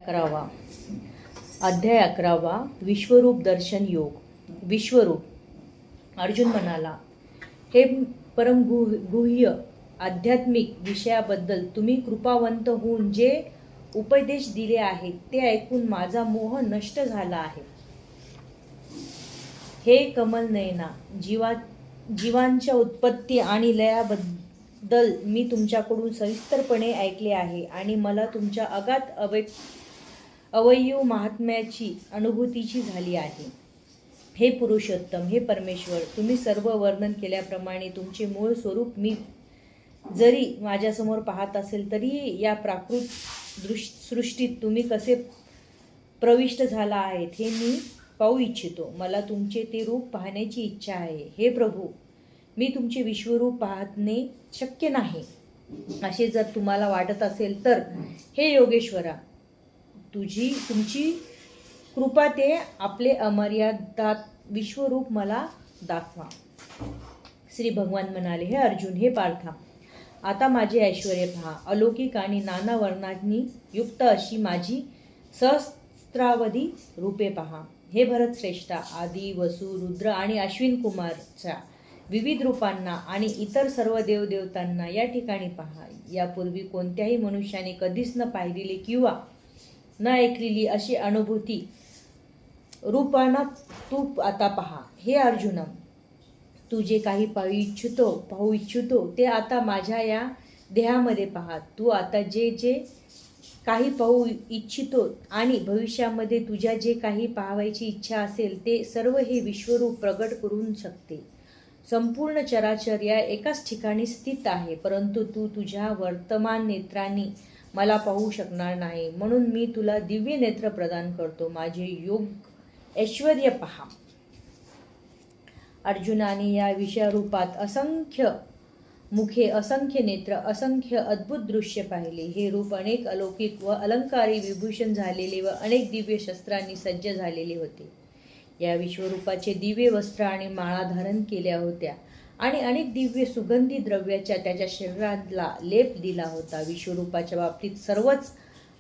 11 अध्याय 11 विश्वरूप दर्शन योग। विश्वरूप। अर्जुन म्हणाला, हे परमगुह्य आध्यात्मिक विषयाबद्दल तुम्ही कृपावंत होऊन जे उपदेश दिले आहेत ते ऐकून माझा मोह नष्ट झाला आहे। हे कमल नयना, जीवांच्या उत्पत्ती आणि लयाबद्दल मी तुमच्याकडून सविस्तरपणे ऐकले आहे आणि मला तुमच्या अगाध अवयव महात्म्याची अनुभूतीची झाली आहे। हे पुरुषोत्तम, हे परमेश्वर, तुम्ही सर्व वर्णन केल्याप्रमाणे तुमचे मूळ स्वरूप मी जरी माझ्यासमोर पाहत असेल तरीही या प्राकृत सृष्टीत तुम्ही कसे प्रविष्ट झाला आहेत हे मी पाहू इच्छितो। मला तुमचे ते रूप पाहण्याची इच्छा आहे। हे प्रभू, मी तुमचे विश्वरूप पाहणे शक्य नाही असे जर तुम्हाला वाटत असेल तर हे योगेश्वरा, तुमची कृपा ते आपले अमर्यादात विश्वरूप मला दाखवा। श्री भगवान म्हणाले, हे अर्जुन, हे पार्था, आता माझे ऐश्वर्य पहा। अलौकिक आणि नाना वर्णांनी युक्त अशी माझी सहस्त्रावधी रूपे पहा। हे भरत श्रेष्ठा, आदी, वसु, रुद्र आणि अश्विन कुमारच्या विविध रूपांना आणि इतर सर्व देवदेवतांना या ठिकाणी पहा। यापूर्वी कोणत्याही मनुष्याने कधीच न पाहिलेली किंवा न ऐकलेली अशी अनुभूती रूपांना तू आता पहा। हे अर्जुन, तू जे काही पाहू इच्छितो ते आता माझ्या या देहामध्ये पहा। तू आता जे काही पाहू इच्छितो आणि भविष्यामध्ये तुझ्या जे काही पाहायची इच्छा असेल ते सर्व हे विश्वरूप प्रगट करून शकते। संपूर्ण चराचर या एकाच ठिकाणी स्थित आहे, परंतु तू तुझ्या वर्तमान नेत्रांनी मला पाहू शकणार नाही, म्हणून मी तुला दिव्य नेत्र प्रदान करतो। माझे योग ऐश्वर्य पहा। अर्जुनाने या विषयरूपात असंख्य मुखे, असंख्य नेत्र, असंख्य अद्भुत दृश्य पाहिले। हे रूप अनेक अलौकिक व अलंकारी विभूषण झालेले व अनेक दिव्य शस्त्रांनी सज्ज झालेले होते। या विश्वरूपाचे दिव्य वस्त्र आणि माळा धारण केल्या होत्या आणि अनेक दिव्य सुगंधी द्रव्याच्या त्याच्या शरीराला लेप दिला होता। विश्वरूपाच्या बाबतीत सर्वच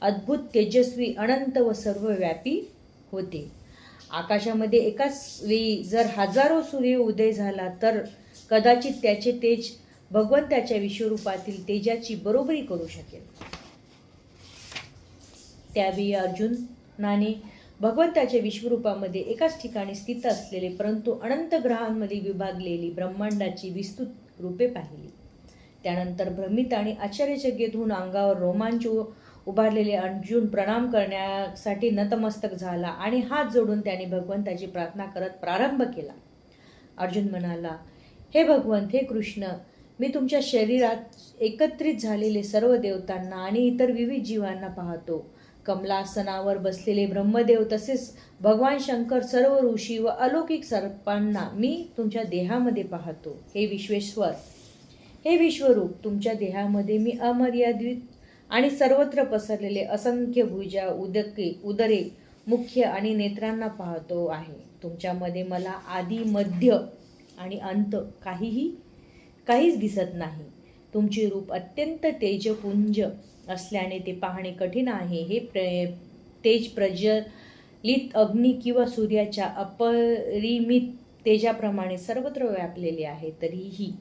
अद्भुत, तेजस्वी, अनंत व सर्वव्यापी होते। आकाशामध्ये एकाच वेळी जर हजारो सूर्य उदय झाला तर कदाचित त्याचे तेज भगवंताच्या विश्वरूपातील तेजाची बरोबरी करू शकेल। त्यावेळी अर्जुनाने भगवंताच्या विश्वरूपामध्ये एकाच ठिकाणी स्थित असलेले परंतु अनंत ग्रहांमध्ये विभागलेली ब्रह्मांडाची विस्तृत रूपे पाहिली। त्यानंतर भ्रमित आणि आश्चर्यचकित होऊन अंगावर रोमांच उभारलेले अर्जुन प्रणाम करण्यासाठी नतमस्तक झाला आणि हात जोडून त्याने भगवंताची प्रार्थना करत प्रारंभ केला। अर्जुन म्हणाला, हे भगवंत, हे कृष्ण, मी तुमच्या शरीरात एकत्रित झालेले सर्व देवतांना आणि इतर विविध जीवांना पाहतो। कमलासनावर बसलेले ब्रह्मदेव तसेच भगवान शंकर, सर्व ऋषी व अलौकिक सर्पांना मी तुमच्या देहामध्ये पाहतो। हे विश्वेश्वर, हे विश्वरूप, तुमच्या देहामध्ये मी अमर्यादित आणि सर्वत्र पसरलेले असंख्य भुजा, उदरे, मुख्य आणि नेत्रांना पाहतो आहे। तुमच्यामध्ये मला आदी, मध्य आणि अंत काहीच दिसत नाही। तुमचे रूप अत्यंत तेजपुंज असल्याने ते पाहणे कठीण आहे। हे तेज प्रज्वलित अग्नी किंवा सूर्याच्या अपरिमित तेजाप्रमाणे सर्वत्र व्यापलेले आहे। तरीही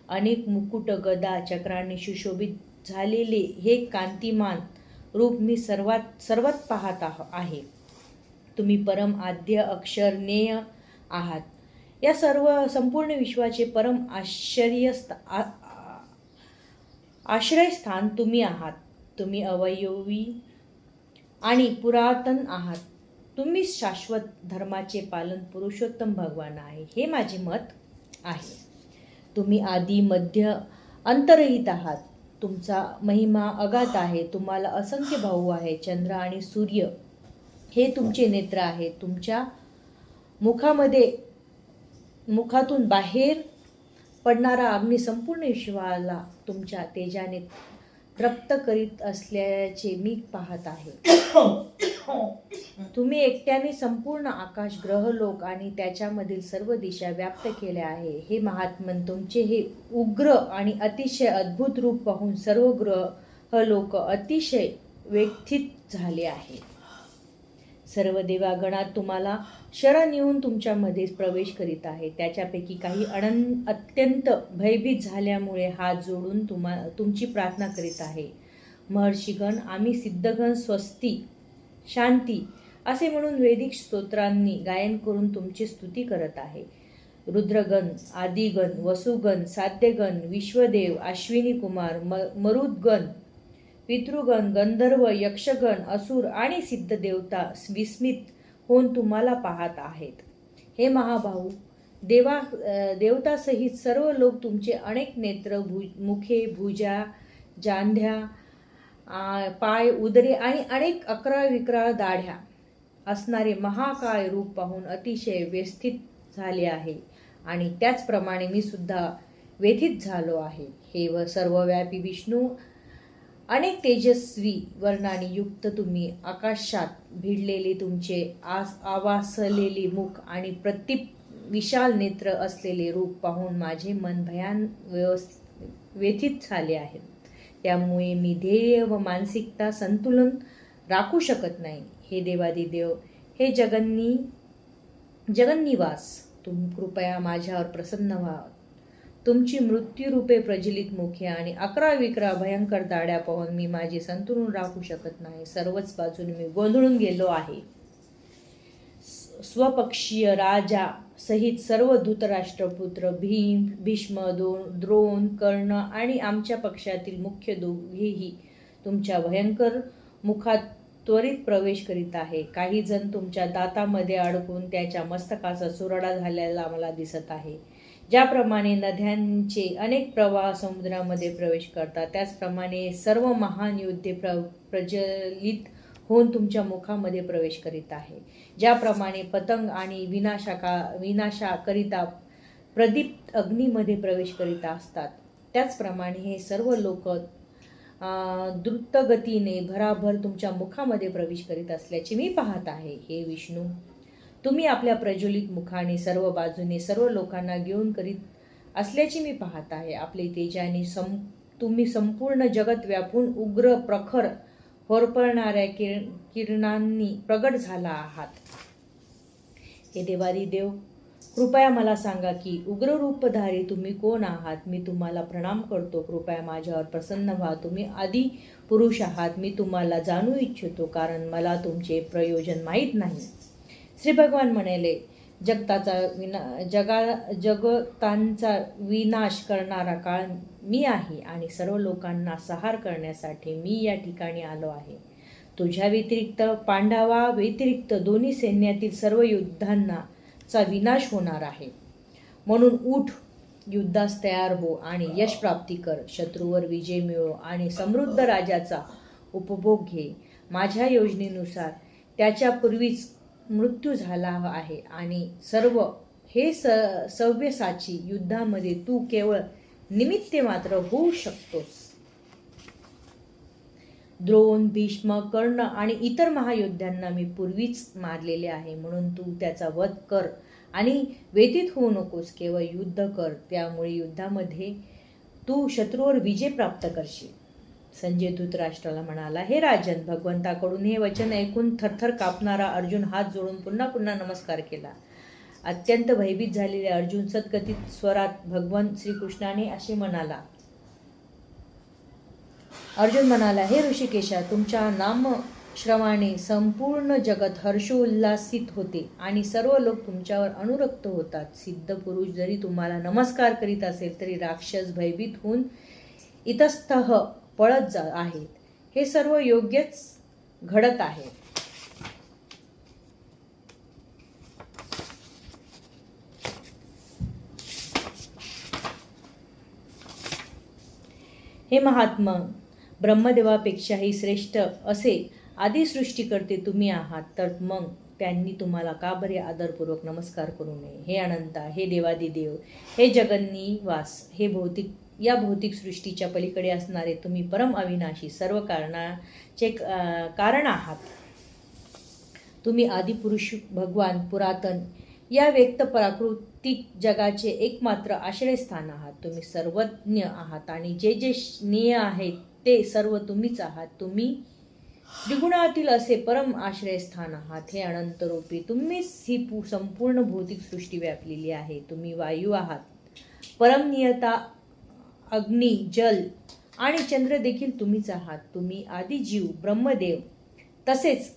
अनेक मुकुट, गदा, चक्रांनी सुशोभित झालेले हे कांतिमान रूप मी सर्वात पाहत आहे। तुम्ही परम आद्य अक्षर ज्ञेय आहात। या संपूर्ण विश्वाचे परम आश्रयस्थान तुम्ही आहात। तुम्ही अवयवी आणि पुरातन आहात। तुम्ही शाश्वत धर्माचे पालन पुरुषोत्तम भगवान आहे, हे माझे मत आहे। तुम्ही आदी, मध्य, अंतरहित आहात। तुमचा महिमा अगाध आहे। तुम्हाला असंख्य भाऊ आहे। चंद्र आणि सूर्य हे तुमचे नेत्र आहेत। तुमच्या मुखातून बाहेर पडणारा अग्नी संपूर्ण विश्वाला तुमच्या तेजाने तृप्त करीत असल्याचे मी पाहत आहे। तुम्ही एकट्याने संपूर्ण आकाश, ग्रहलोक आणि त्याच्यामधील सर्व दिशा व्याप्त केल्या आहे। हे महात्मन, तुमचे हे उग्र आणि अतिशय अद्भुत रूप पाहून सर्व ग्रहलोक अतिशय व्यथित झाले आहे। सर्व देवागणात तुम्हाला शरण येऊन तुमच्यामध्ये प्रवेश करीत आहे. त्याच्यापैकी काही अत्यंत भयभीत झाल्यामुळे हात जोडून तुमची प्रार्थना करीत आहे. महर्षीगण, आम्ही सिद्धगण स्वस्ती शांती असे म्हणून वैदिक स्तोत्रांनी गायन करून तुमची स्तुती करत आहे. रुद्रगण, आदिगण, वसुगण, साध्यगण, विश्वदेव, अश्विनी कुमार, मरुदगण, पितृगण, गंधर्व, यक्षगण, असुर आणि सिद्ध देवता विस्मित होऊन तुम्हाला पाहत आहेत. हे महाभाऊ, देवतासहित सर्व लोक तुमचे अनेक नेत्र, मुखे, भुजा, जांध्या, पाय, उदरे आणि अनेक अकरा दाढ्या असणारे महाकाय रूप पाहून अतिशय व्यथित झाले आहे. आणि त्याचप्रमाणे मी सुद्धा व्यथित झालो आहे. हे सर्वव्यापी विष्णू, अनेक तेजस्वी वर्णाने युक्त तुम्ही आकाशात भिडलेले तुमचे आवासलेले मुख आणि प्रतीप विशाल नेत्र असलेले रूप पाहून माझे मन भयान व्यथित झाले आहे. त्यामुळे मी ध्येय व मानसिकता संतुलन राखू शकत नाही. हे देवादिदेव, हे जगन्निवास, तुम्ही कृपया माझ्यावर प्रसन्न व्हा. तुमची मृत्यूरूपे प्रज्वलित मुखे आणि 11 भयंकर दाढ्या पाहून मी माझे संतुलन राखू शकत नाही. सर्वच बाजूने मी गोंधळून गेलो आहे. स्वपक्षीय राजा सहित सर्व धृतराष्ट्रपुत्र, भीष्म, द्रोण, कर्ण आणि आमच्या पक्षातील मुख्य दोघेही तुमच्या भयंकर मुखात त्वरित प्रवेश करीत आहे. काही जण तुमच्या दातामध्ये अडकून त्याच्या मस्तकाचा चुरडा झालेला मला दिसत आहे. ज्याप्रमाणे नद्यांचे अनेक प्रवाह समुद्रामध्ये प्रवेश करतात, त्याचप्रमाणे सर्व महान योद्धे प्रज्वलित होऊन तुमच्या मुखामध्ये प्रवेश करीत आहे. ज्याप्रमाणे पतंग आणि विनाशाकरिता प्रदीप्त अग्नीमध्ये प्रवेश करीत असतात, त्याचप्रमाणे हे सर्व लोक द्रुतगतीने भराभर तुमच्या मुखामध्ये प्रवेश करीत असल्याचे मी पाहत आहे. हे विष्णू, तुम्ही आपल्या प्रज्वलित मुखाने सर्व बाजूने सर्व लोकांना घेऊन करीत असल्याचे मी पाहत आहे. आपले तेजाने तुम्ही संपूर्ण जगत व्यापून उग्र प्रखर होरपळणाऱ्या किरणांनी प्रगट झाला आहात. हे देवादिदेव, कृपया मला सांगा की उग्ररूपधारी तुम्ही कोण आहात. मी तुम्हाला प्रणाम करतो. कृपया माझ्यावर प्रसन्न व्हा. तुम्ही आदि पुरुष आहात. मी तुम्हाला जाणू इच्छितो, कारण मला तुमचे प्रयोजन माहीत नाही. श्री भगवान म्हणाले, जगतांचा विनाश करणारा काळ मी आहे आणि सर्व लोकांना संहार करण्यासाठी मी या ठिकाणी आलो आहे. तुझ्या व्यतिरिक्त, पांडवा व्यतिरिक्त दोन्ही सैन्यातील सर्व योद्धांना चा विनाश होणार आहे. म्हणून उठ, युद्धास तयार हो आणि यश प्राप्ती कर. शत्रूवर विजय मिळव आणि समृद्ध राजाचा उपभोग घे. माझ्या योजनेनुसार त्याच्यापूर्वीच मृत्यू झाला आहे आणि सर्व हे सव्यसाची युद्धामध्ये तू केवळ निमित्त मात्र होऊ शकतोस. द्रोण, भीष्म, कर्ण आणि इतर महायोद्ध्यांना मी पूर्वीच मारलेले आहे. म्हणून तू त्याचा वध कर आणि व्यथित होऊ नकोस. केवळ युद्ध कर. त्यामुळे युद्धामध्ये तू शत्रूवर विजय प्राप्त करशील. संजय धृतराष्ट्राला म्हणाला, हे राजन, भगवंताकडून हे वचन ऐकून थरथर कापणारा अर्जुन हात जोडून पुन्हा पुन्हा नमस्कार केला. अत्यंत भयभीत झालेले अर्जुन सद्गतीत स्वरात भगवान श्रीकृष्णाने असे म्हणाला. अर्जुन म्हणाला, हे ऋषिकेशा, तुमच्या नामश्रवाने संपूर्ण जगत हर्षोल्लासित होते आणि सर्व लोक तुमच्यावर अनुरक्त होतात. सिद्ध पुरुष जरी तुम्हाला नमस्कार करीत असेल तरी राक्षस भयभीत होऊन इतस्तः पळत आहेत. हे सर्व योग्यच घडत आहे. हे महात्मा, ब्रह्मदेवापेक्षाही श्रेष्ठ असे आदिसृष्टीकर्ते तुम्ही आहात, तर मग त्यांनी तुम्हाला का बरे आदरपूर्वक नमस्कार करू नये. हे अनंता, हे देवादिदेव, हे जगन्निवास, हे या भौतिक सृष्टीच्या पलीकडे असणारे तुम्ही परम अविनाशी सर्व कारणाचे कारण आहात. तुम्ही आदिपुरुष, भगवान, पुरातन या व्यक्त प्राकृतिक जगाचे एकमात्र आश्रयस्थान आहात. तुम्ही सर्वज्ञ आहात आणि जे जे ज्ञेय आहेत ते सर्व तुम्हीच आहात. तुम्ही त्रिगुणातील असे परम आश्रयस्थान आहात. हे अनंत रूपी तुम्हीच ही संपूर्ण भौतिक सृष्टी व्यापलेली आहे. तुम्ही वायू आहात. परमनियता, अग्नी, जल आणि चंद्र देखील तुम्हीच आहात. तुम्ही आदिजीव, ब्रह्मदेव तसेच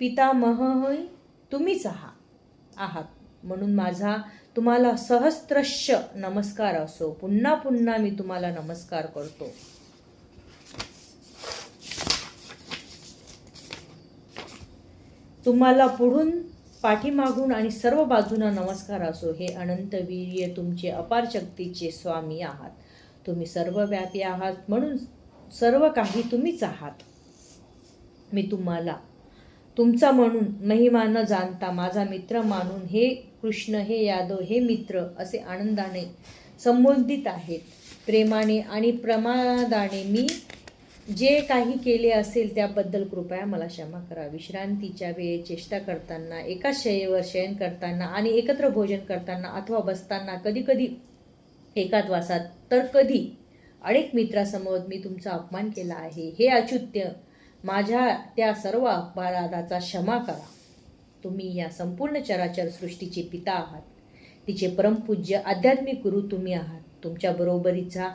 पितामहही तुम्हीच आहात. म्हणून माझा तुम्हाला सहस्त्रश नमस्कार असो. पुन्हा पुन्हा मी तुम्हाला नमस्कार करतो. तुम्हाला पुढून, पाठीमागून आणि सर्व बाजूंना नमस्कार असो. हे अनंत वीर्य तुमचे अपार शक्तीचे स्वामी आहात. तुम्ही सर्वव्यापी आहात, म्हणून सर्व काही तुम्हीच आहात. मी तुम्हाला तुमचा म्हणून महिमा न जाणता माझा मित्र मानून हे कृष्ण, हे यादव, हे मित्र असे आनंदाने संबोधित आहेत. प्रेमाने आणि प्रमादाने मी जे काही केले असेल त्याबद्दल कृपया मला क्षमा करा. विश्रांतीच्या वेळी चेष्टा करताना, एकाच शय्येवर शयन करताना आणि एकत्र भोजन करताना अथवा बसताना, कधीकधी एकांतवासात तर कधी अनेक मित्रासमोर मी तुमचा अपमान केला आहे. हे अच्युत्य, माझ्या त्या सर्व अपराधाचा क्षमा करा. तुम्ही या संपूर्ण चराचर सृष्टीचे पिता आहात. तिचे परमपूज्य आध्यात्मिक गुरु तुम्ही आहात. तुमच्या बरोबरीचा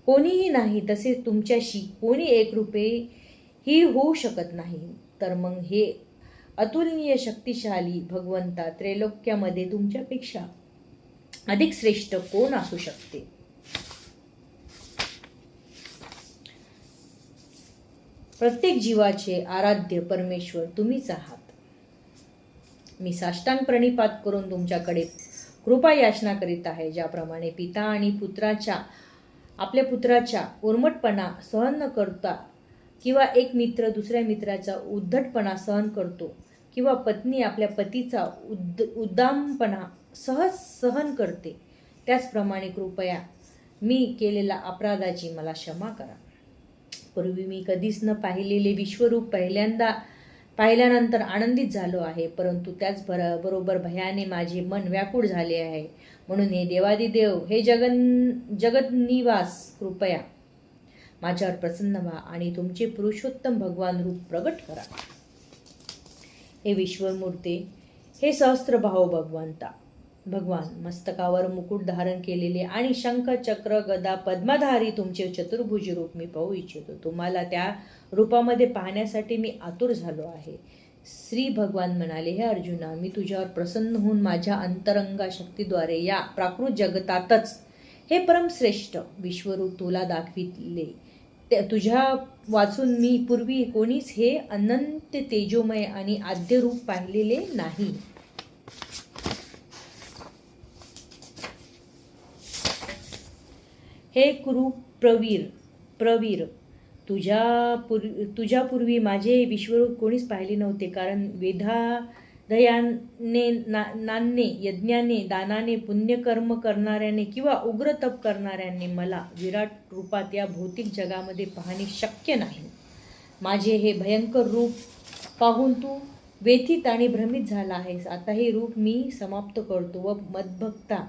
कोणीही नाही, तसेच तुमच्याशी कोणी एकरूपे ही होऊ शकत नाही. तर मग हे अतुलनीय शक्तिशाली भगवंता, त्रैलोक्यामध्ये तुमच्यापेक्षा अधिक श्रेष्ठ कोण असू शकते? प्रत्येक जीवाचे आराध्य परमेश्वर तुम्हीच आहात. मी साष्टांग प्रणिपात करून तुमच्याकडे कृपा याचना करीत आहे. ज्याप्रमाणे पिता आणि आपल्या पुत्राच्या उर्मटपणा सहन न करता, किंवा एक मित्र दुसऱ्या मित्राचा उद्धटपणा सहन करतो, किंवा पत्नी आपल्या पतीचा उद्दामपणा सहज सहन करते, त्याचप्रमाणे कृपया मी केलेल्या अपराधाची मला क्षमा करा. पूर्वी मी कधीच न पाहिलेले विश्वरूप पाहिल्यानंतर आनंदित झालो आहे, परंतु त्याच बरोबर भयाने माझे मन व्याकुळ झाले आहे. म्हणून हे देवादिदेव, हे जगन्निवास, कृपया माझ्यावर प्रसन्न व्हा आणि तुमचे पुरुषोत्तम भगवान रूप प्रगट करा. हे विश्वमूर्ते, हे सहस्त्रबाहू भगवान, मस्तकावर मुकुट धारण केलेले आणि शंख, चक्र, गदा, पद्मधारी तुमचे चतुर्भुज रूप मी पाहू इच्छितो. तुम्हाला त्या रूपामध्ये पाहण्यासाठी मी आतुर झालो आहे. श्री भगवान म्हणाले, हे अर्जुना, मी तुझ्यावर प्रसन्न होऊन माझ्या अंतरंगा शक्तीद्वारे या प्राकृत जगतातच हे परमश्रेष्ठ विश्वरूप तुला दाखविले. तुझ्या वाचून मी पूर्वी कोणीच हे अनंत तेजोमय आणि आद्य रूप पाहिलेले नाही. हे कुरु प्रवीर, तुझ्यापूर्वी माझे विश्वरूप कोणीच पाहिले नव्हते, कारण वेदाध्ययनाने, यज्ञाने, दानाने, पुण्यकर्म करणाऱ्याने किंवा उग्र तप करणाऱ्याने मला विराट रूपात या भौतिक जगामध्ये पाहणे शक्य नाही. माझे हे भयंकर रूप पाहून तू व्यथित आणि भ्रमित झाला आहेस. आता हे रूप मी समाप्त करतो व मदभक्ता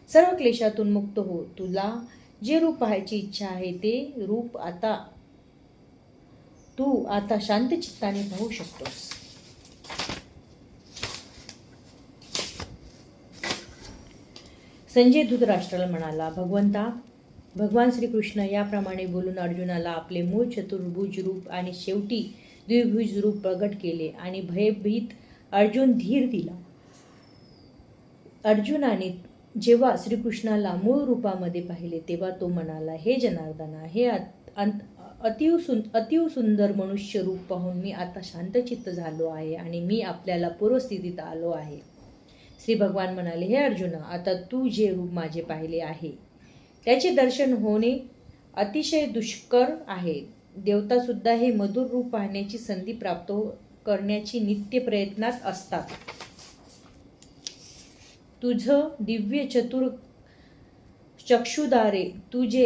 सर्व क्लेशातून मुक्त हो. तुला जे रूप पाहायची इच्छा आहे ते रूप तू आता शांत चित्ताने पाहू शकतोस. संजय धृतराष्ट्राला म्हणाला, भगवान श्रीकृष्ण याप्रमाणे बोलून अर्जुनाला आपले मूळ चतुर्भुज रूप आणि शेवटी द्विभुज रूप प्रगट केले आणि भयभीत अर्जुन धीर दिला. अर्जुनाने जेव्हा श्रीकृष्णाला मूळ रूपामध्ये पाहिले तेव्हा तो म्हणाला, हे जनार्दना, हे अतिव सुंदर मनुष्य रूप पाहून मी आता शांतचित्त झालो आहे आणि मी आपल्याला पूर्वस्थितीत आलो आहे. श्री भगवान म्हणाले, हे अर्जुना, आता तू जे रूप माझे पाहिले आहे त्याचे दर्शन होणे अतिशय दुष्कर आहे. देवता सुद्धा हे मधुर रूप पाहण्याची संधी प्राप्त करण्याची नित्य प्रयत्नात असतात. तुझं दिव्य चतुर चक्षुदारे तू जे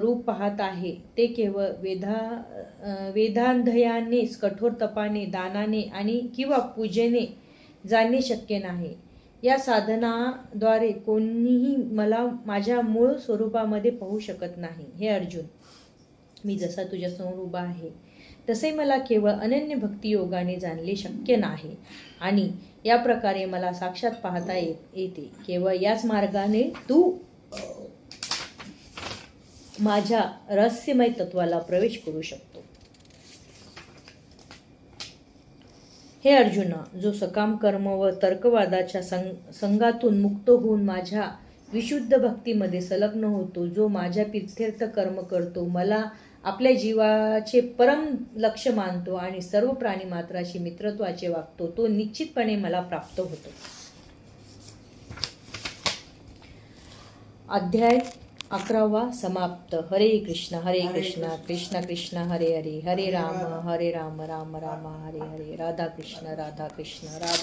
रूप पाहत आहे ते केवळ वेदाध्ययनाने, कठोर तपाने, दानाने आणि किंवा पूजेने जाणणे शक्य नाही. या साधनाद्वारे कोणीही मला माझ्या मूळ स्वरूपामध्ये पाहू शकत नाही. हे अर्जुन, मी जसा तुझ्या समोर उभा आहे तसे मला केवळ अनन्य भक्तियोगाने जाणले शक्य नाही आणि या प्रकारे मला साक्षात पाहता येते. केवळ याच मार्गाने तू माझ्या रहस्यमय तत्वाला प्रवेश करू शकतो. हे अर्जुना, जो सकाम कर्म व तर्कवादाच्या संघातून मुक्त होऊन माझ्या विशुद्ध भक्तीमध्ये संलग्न होतो, जो माझ्या प्रीत्यर्थ कर्म करतो, मला आपल्या जीवाचे परम लक्ष्य मानतो आणि सर्व प्राणीमात्राशी मित्रत्वाचे वागतो, तो निश्चितपणे मला प्राप्त होतो. अध्याय 11 समाप्त. हरे कृष्ण कृष्ण कृष्ण हरे हरे, हरे राम राम राम हरे हरे, राधा कृष्ण राधा.